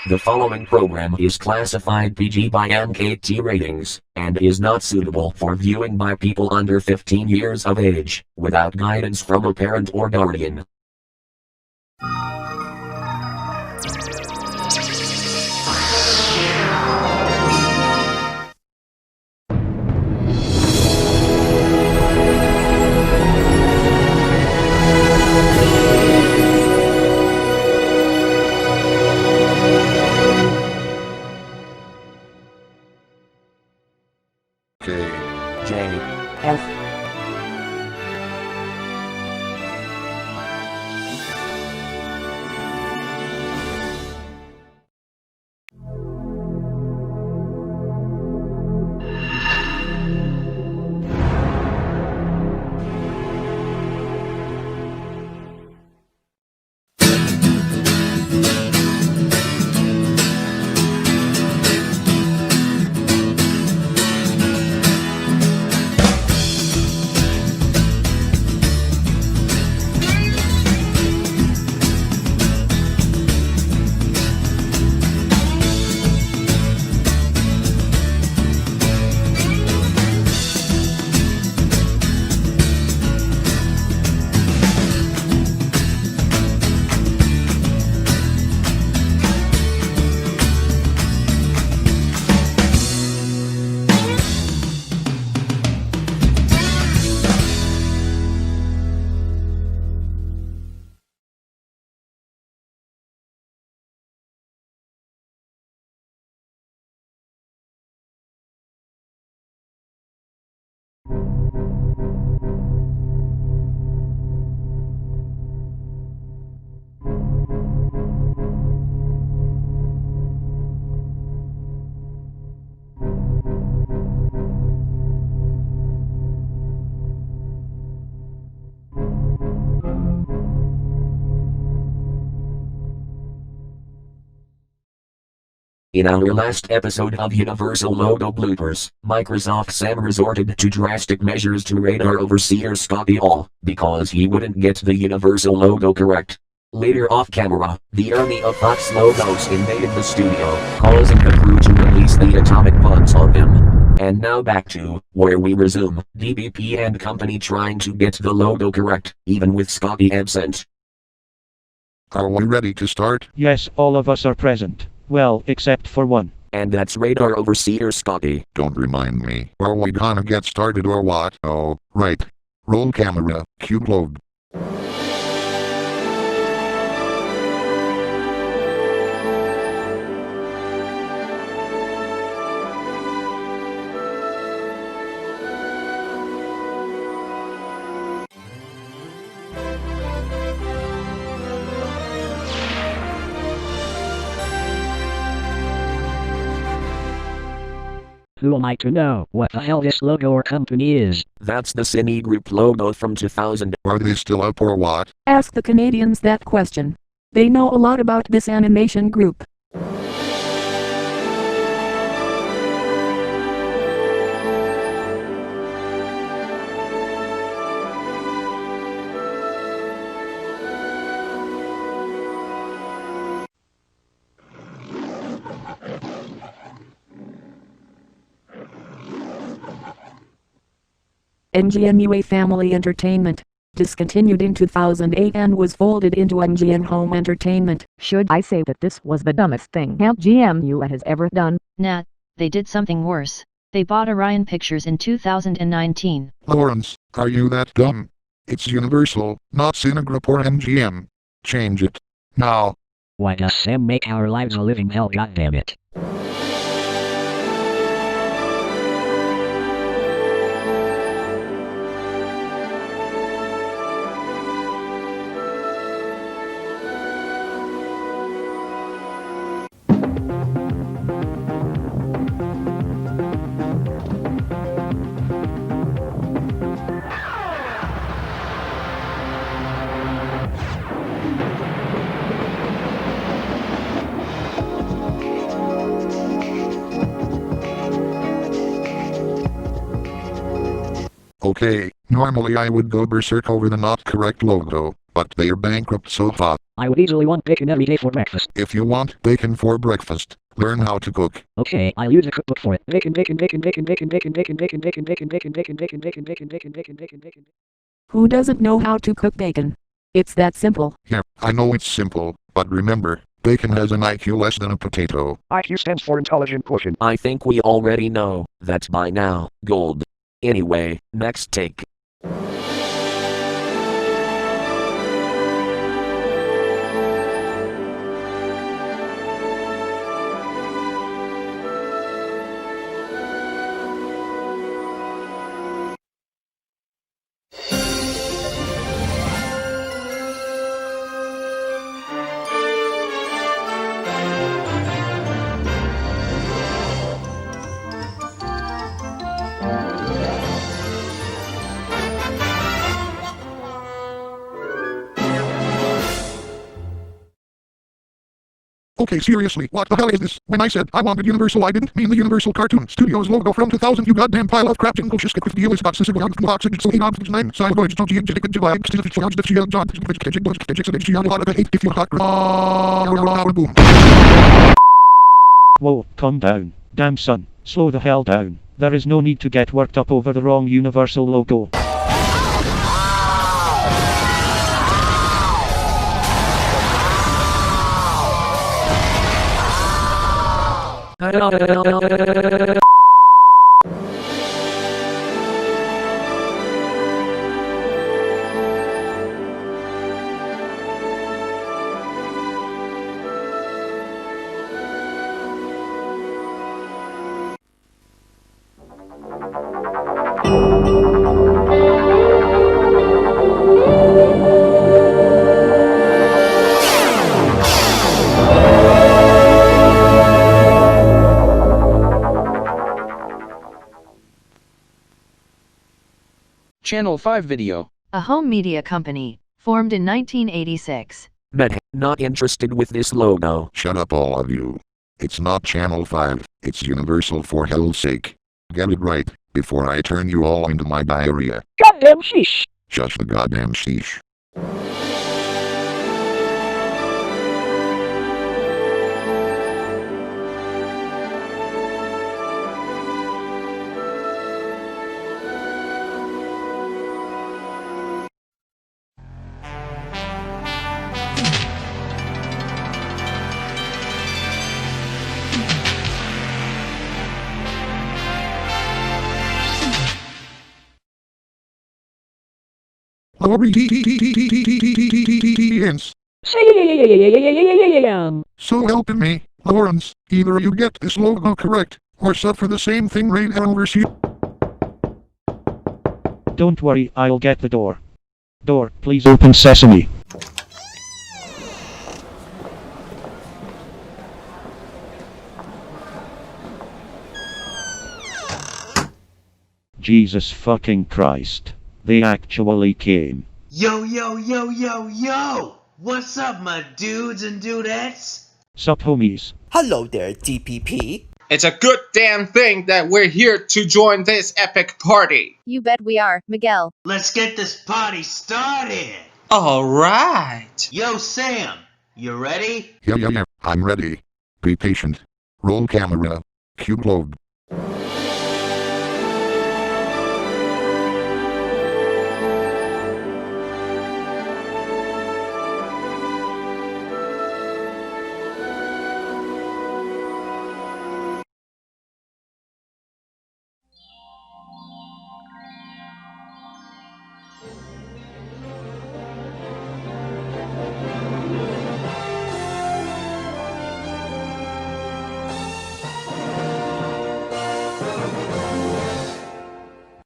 The following program is classified PG by MKT ratings, and is not suitable for viewing by people under 15 years of age, without guidance from a parent or guardian. J. F. In our last episode of Universal Logo Bloopers, Microsoft Sam resorted to drastic measures to radar overseer Scotty because he wouldn't get the Universal logo correct. Later off camera, the army of Fox logos invaded the studio, causing the crew to release the atomic bombs on them. And now back to where we resume, DBP and company trying to get the logo correct, even with Scotty absent. Are we ready to start? Yes, all of us are present. Well, except for one. And that's radar overseer Scotty. Don't remind me. Are we gonna get started or what? Oh, right. Roll camera, cue globe. Who am I to know what the hell this logo or company is? That's the Cine Group logo from 2000. Are they still up or what? Ask the Canadians that question. They know a lot about this animation group. MGM Family Entertainment. Discontinued in 2008 and was folded into MGM Home Entertainment. Should I say that this was the dumbest thing MGM has ever done? Nah, they did something worse. They bought Orion Pictures in 2019. Lawrence, are you that dumb? It's Universal, not Cinegroup or MGM. Change it. Now. Why does Sam make our lives a living hell, goddammit? Okay, normally I would go berserk over the not correct logo, but they're bankrupt so far. I would easily want bacon every day for breakfast. If you want bacon for breakfast, learn how to cook. Okay, I'll use a cookbook for it. Bacon, bacon, bacon, bacon, bacon, bacon, bacon, bacon, bacon, bacon, bacon, bacon, bacon, bacon, bacon, bacon, bacon, bacon, bacon. Who doesn't know how to cook bacon? It's that simple. Yeah, I know it's simple, but remember, bacon has an IQ less than a potato. IQ stands for intelligent quotient. I think we already know that by now. Gold. Anyway, next take. Okay, seriously, what the hell is this? When I said I wanted Universal, I didn't mean the Universal Cartoon Studios logo from 2000, you goddamn pile of crap. Jingle shisk with the deal got sisig with box so 8 on 9 side voice don't you jick July still if you the GL John if you hot boom. Whoa, calm down. Damn son, slow the hell down. There is no need to get worked up over the wrong Universal logo. Channel 5 video. A home media company, formed in 1986. Meh, not interested with this logo. Shut up all of you. It's not Channel 5, it's Universal for hell's sake. Get it right, before I turn you all into my diarrhea. Goddamn sheesh. Just the goddamn sheesh. So helping me, Lawrence, either you get this logo correct, or suffer the same thing right over here. Don't worry, I'll get the door. Door, please open sesame. Jesus fucking Christ. They actually came. Yo, yo, yo, yo, yo! What's up, my dudes and dudettes? Sup homies. Hello there, DPP. It's a good damn thing that we're here to join this epic party. You bet we are, Miguel. Let's get this party started! Alright. Yo, Sam, you ready? Yeah, I'm ready. Be patient. Roll camera. Cue globe.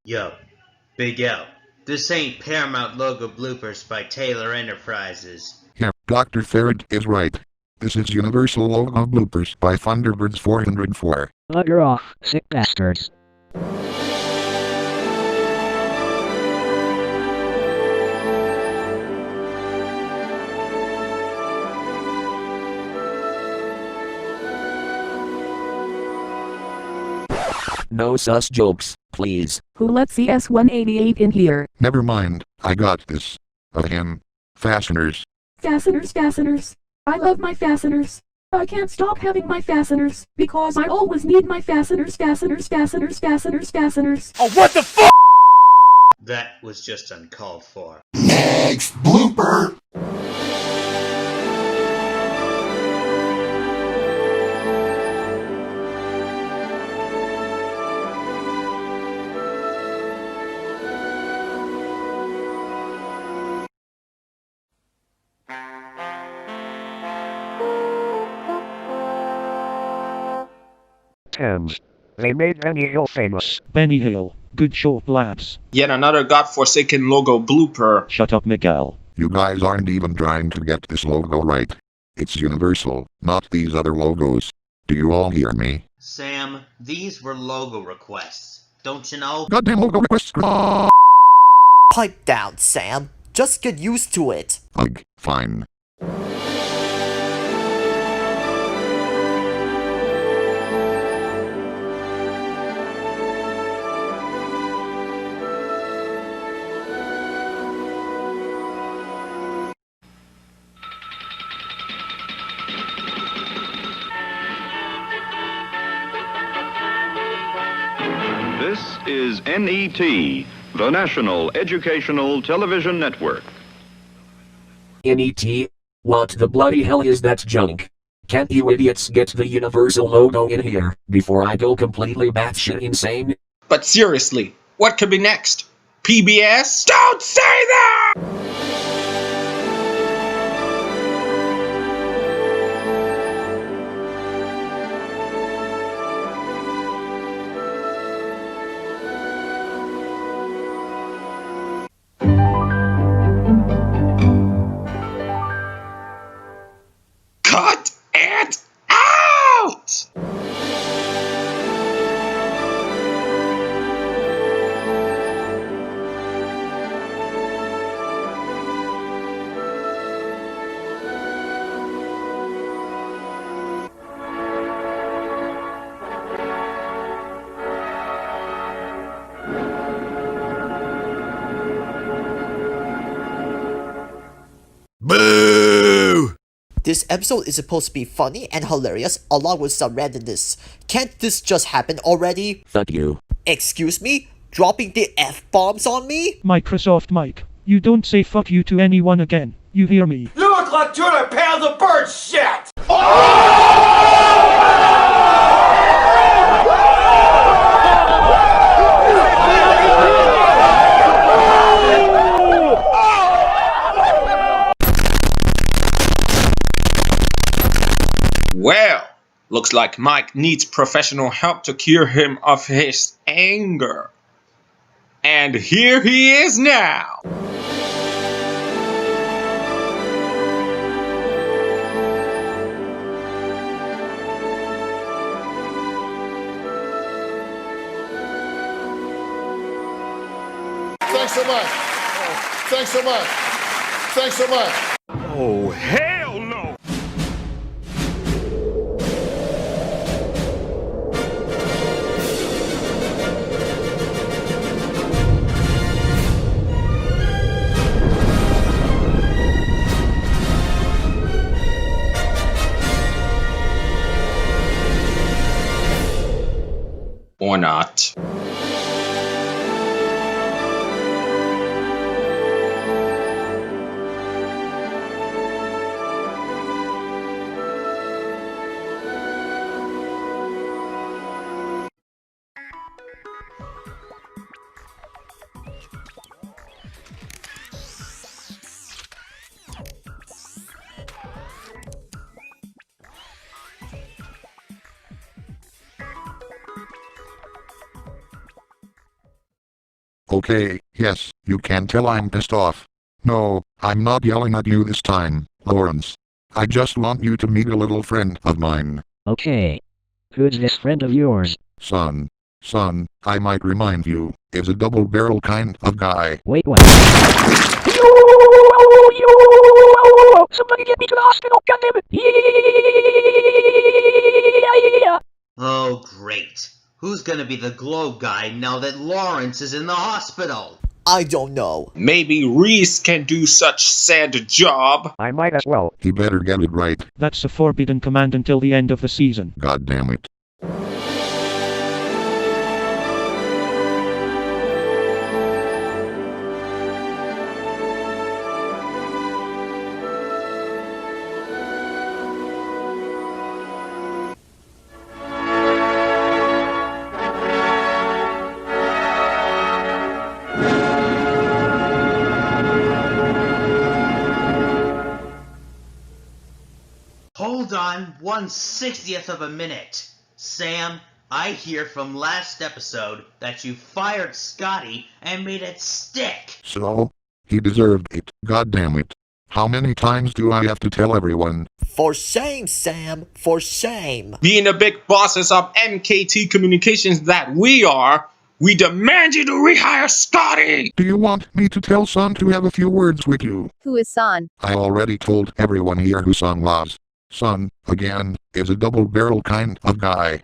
Yo, Big L, this ain't Paramount Logo Bloopers by Taylor Enterprises. Yeah, Dr. Farrad is right. This is Universal Logo Bloopers by Thunderbirds 404. Bugger off, sick bastards. No sus jokes, please. Who let CS188 in here? Never mind, I got this. Ahem. Fasteners. Fasteners, fasteners. I love my fasteners. I can't stop having my fasteners, because I always need my fasteners, fasteners, fasteners, fasteners, fasteners. Oh, what the f***? That was just uncalled for. Next blooper! Thames. They made Benny Hill famous. Benny Hill. Good show, lads. Yet another godforsaken logo blooper. Shut up, Miguel. You guys aren't even trying to get this logo right. It's universal, not these other logos. Do you all hear me? Sam, these were logo requests. Don't you know? Goddamn logo requests. Pipe down, Sam. Just get used to it. Ugh, fine. This is NET, the National Educational Television Network. NET? What the bloody hell is that junk? Can't you idiots get the universal logo in here, before I go completely batshit insane? But seriously, what could be next? PBS? Don't say that! Cut it out! Boo! This episode is supposed to be funny and hilarious along with some randomness. Can't this just happen already? Fuck you. Excuse me? Dropping the F-bombs on me? Microsoft Mike, you don't say fuck you to anyone again. You hear me? You look like 200 pounds of bird shit! Well, looks like Mike needs professional help to cure him of his anger. And here he is now. Thanks so much. Thanks so much. Thanks so much. Oh, hell no! Or not. Okay, yes, you can tell I'm pissed off. No, I'm not yelling at you this time, Lawrence. I just want you to meet a little friend of mine. Okay. Who's this friend of yours? Son, I might remind you, is a double-barrel kind of guy. Wait, what? Somebody get me to the hospital, goddammit! Yeah! Oh, great. Who's gonna be the glow guy now that Lawrence is in the hospital? I don't know. Maybe Reese can do such said job. I might as well. He better get it right. That's a forbidden command until the end of the season. God damn it. Hold on 1/60th of a minute. Sam, I hear from last episode that you fired Scotty and made it stick. So? He deserved it. God damn it. How many times do I have to tell everyone? For shame, Sam. For shame. Being the big bosses of MKT Communications that we are, we demand you to rehire Scotty! Do you want me to tell Son to have a few words with you? Who is Son? I already told everyone here who Son was. Son, again, is a double-barrel kind of guy.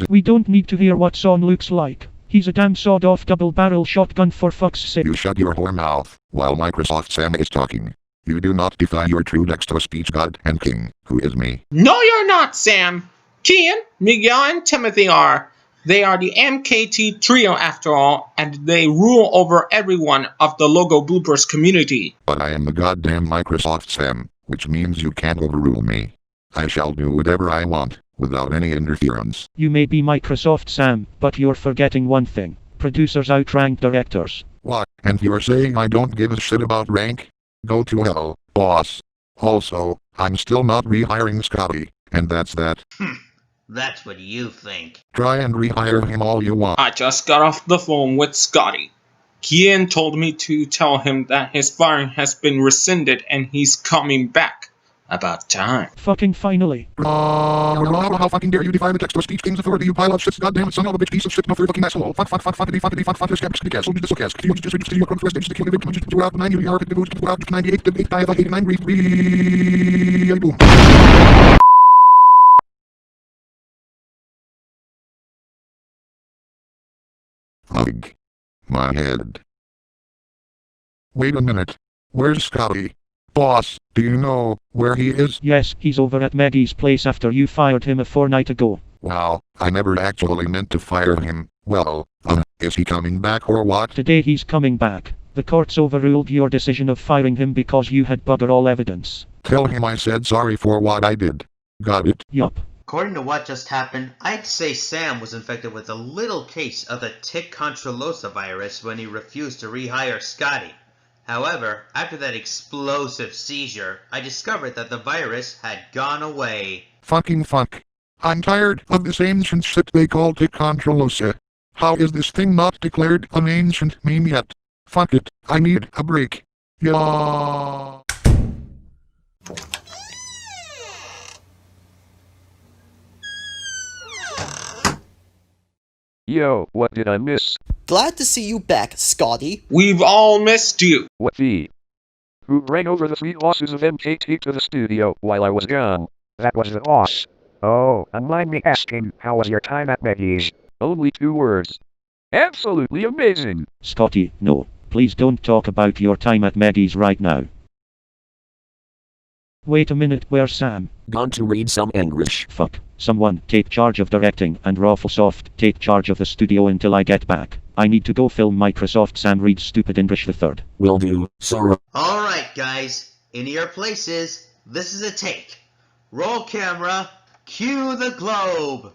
We don't need to hear what Son looks like. He's a damn sawed-off double-barrel shotgun for fuck's sake. You shut your whore mouth while Microsoft Sam is talking. You do not defy your true next-to-speech god and king, who is me. No, you're not, Sam. Kian, Miguel, and Timothy are. They are the MKT trio after all, and they rule over everyone of the Logo Bloopers community. But I am the goddamn Microsoft Sam, which means you can't overrule me. I shall do whatever I want, without any interference. You may be Microsoft Sam, but you're forgetting one thing. Producers outrank directors. What? And you're saying I don't give a shit about rank? Go to hell, boss. Also, I'm still not rehiring Scotty, and that's that. That's what you think. Try and rehire him all you want. I just got off the phone with Scotty. Kian told me to tell him that his firing has been rescinded and he's coming back. About time. Fucking finally. How fucking dare you defy the text-to-speech king's authority, you pile of shit, goddamn it, son of a bitch, piece of shit, no fucking asshole. Fuck, Hug. My head. Wait a minute. Where's Scotty? Boss, do you know where he is? Yes, he's over at Maggie's place after you fired him a fortnight ago. Wow, I never actually meant to fire him. Well, is he coming back or what? Today he's coming back. The courts overruled your decision of firing him because you had bugger all evidence. Tell him I said sorry for what I did. Got it? Yup. According to what just happened, I'd say Sam was infected with a little case of the tick controlosa virus when he refused to rehire Scotty. However, after that explosive seizure, I discovered that the virus had gone away. Fucking fuck. I'm tired of this ancient shit they call tick controlosa. How is this thing not declared an ancient meme yet? Fuck it, I need a break. Yeah. Yo, what did I miss? Glad to see you back, Scotty. We've all missed you. What the? Who ran over the 3 bosses of MKT to the studio while I was gone? That was the boss. Oh, and mind me asking, how was your time at Maggie's? Only 2 words. Absolutely amazing. Scotty, no. Please don't talk about your time at Maggie's right now. Wait a minute, where's Sam? Gone to read some English. Fuck. Someone, take charge of directing, and Rafflesoft, take charge of the studio until I get back. I need to go film Microsoft Sam reads stupid English the third. Will do, sir. Alright guys, in your places, this is a take. Roll camera, cue the globe.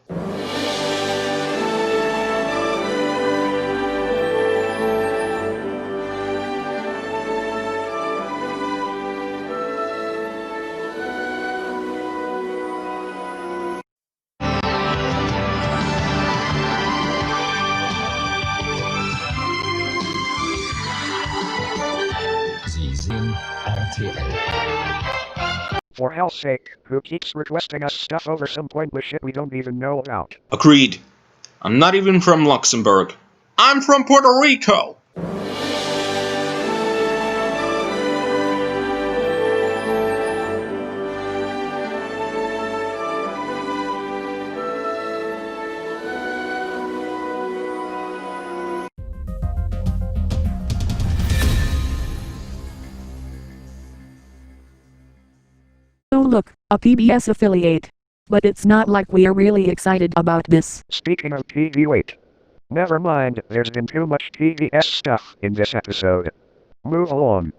For hell's sake, who keeps requesting us stuff over some pointless shit we don't even know about? Agreed. I'm not even from Luxembourg. I'm from Puerto Rico. a PBS affiliate. But it's not like we are really excited about this. Speaking of TV, wait. Never mind, there's been too much PBS stuff in this episode. Move along.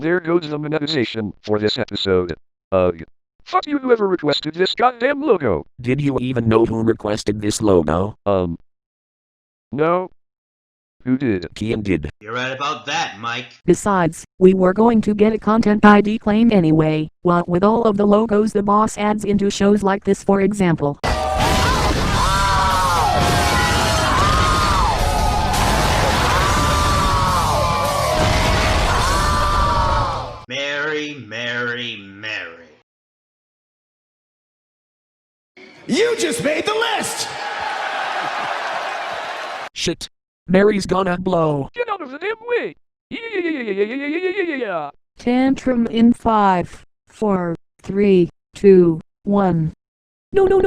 There goes the monetization for this episode. Fuck you, whoever requested this goddamn logo. Did you even know who requested this logo? No. Who did? Kian did. You're right about that, Mike. Besides, we were going to get a content ID claim anyway, what with all of the logos the boss adds into shows like this, for example. Mary, Mary, Mary. You just made the list! Shit. Mary's gonna blow. Get out of the damn way! Yeah. Tantrum in 5, 4, 3, 2, 1. No, damn,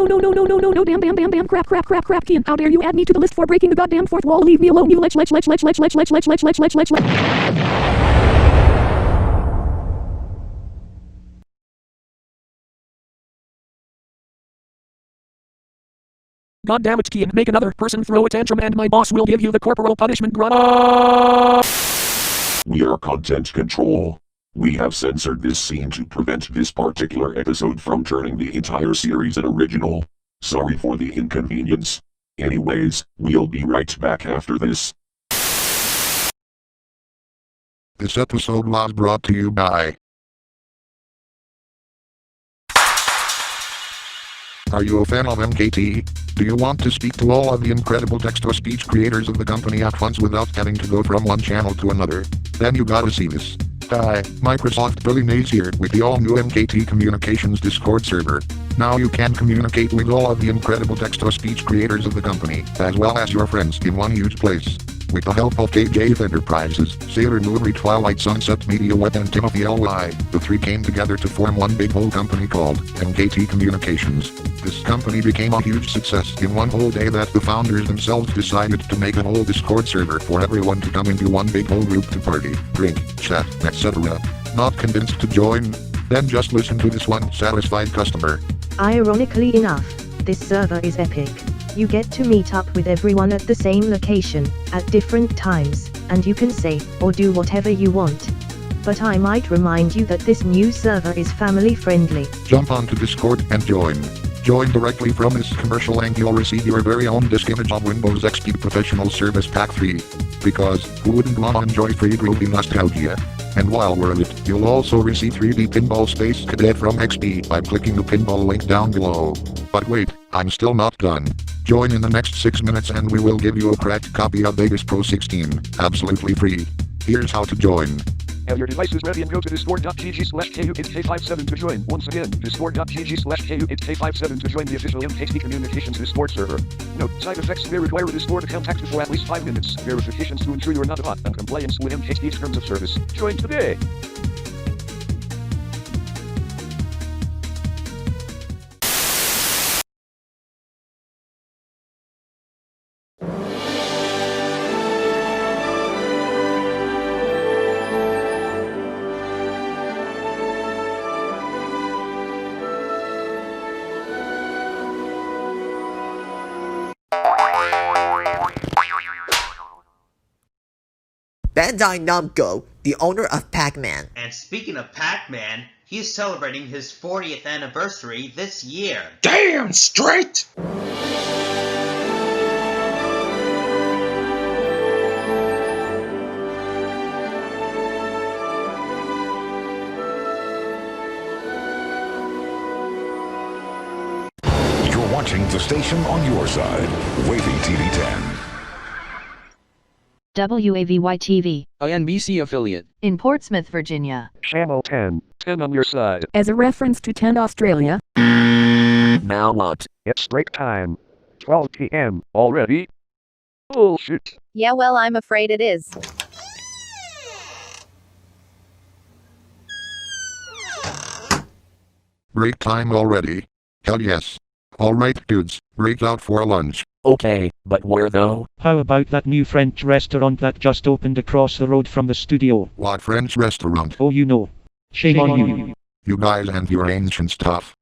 crap, Kian, how dare you add me to the list for breaking the goddamn fourth wall? Leave me alone, you lech. God damn it, Kian, make another person throw a tantrum and my boss will give you the corporal punishment. We are content control. We have censored this scene to prevent this particular episode from turning the entire series an original. Sorry for the inconvenience. Anyways, we'll be right back after this. This episode was brought to you by... Are you a fan of MKT? Do you want to speak to all of the incredible text-to-speech creators of the company at once without having to go from one channel to another? Then you gotta see this. Hi, Microsoft Billy Mays here with the all-new MKT Communications Discord server. Now you can communicate with all of the incredible text-to-speech creators of the company, as well as your friends in one huge place. With the help of KJF Enterprises, Sailor Moon, Twilight Sunset Media Web, and Timothy L.Y., the three came together to form one big whole company called MKT Communications. This company became a huge success in one whole day that the founders themselves decided to make a whole Discord server for everyone to come into one big whole group to party, drink, chat, etc. Not convinced to join? Then just listen to this one satisfied customer. Ironically enough, this server is epic. You get to meet up with everyone at the same location, at different times, and you can say, or do whatever you want. But I might remind you that this new server is family friendly. Jump onto Discord and join. Join directly from this commercial and you'll receive your very own disk image of Windows XP Professional Service Pack 3. Because, who wouldn't want to enjoy free groovy nostalgia? And while we're at it, you'll also receive 3D Pinball Space Cadet from XP by clicking the pinball link down below. But wait, I'm still not done. Join in the next 6 minutes and we will give you a cracked copy of Vegas Pro 16, absolutely free. Here's how to join. Have your devices ready and go to discord.gg/KU8K57 to join. Once again, discord.gg/KU8K57 to join the official MKT Communications Discord server. Note, side effects may require a Discord account active for at least 5 minutes. Verifications to ensure you are not a bot and compliance with MKT's terms of service. Join today. Bandai Namco, the owner of Pac-Man. And speaking of Pac-Man, he's celebrating his 40th anniversary this year. Damn straight! You're watching the station on your side, Wavy TV 10. WAVY-TV. A NBC affiliate. In Portsmouth, Virginia. Channel 10. 10 on your side. As a reference to 10 Australia. Now what? It's break time. 12 p.m. already? Bullshit. Yeah, well, I'm afraid it is. Break time already. Hell yes. Alright dudes, break out for lunch. Okay, but where though? How about that new French restaurant that just opened across the road from the studio? What French restaurant? Oh, you know. Shame on you. You guys and your ancient stuff.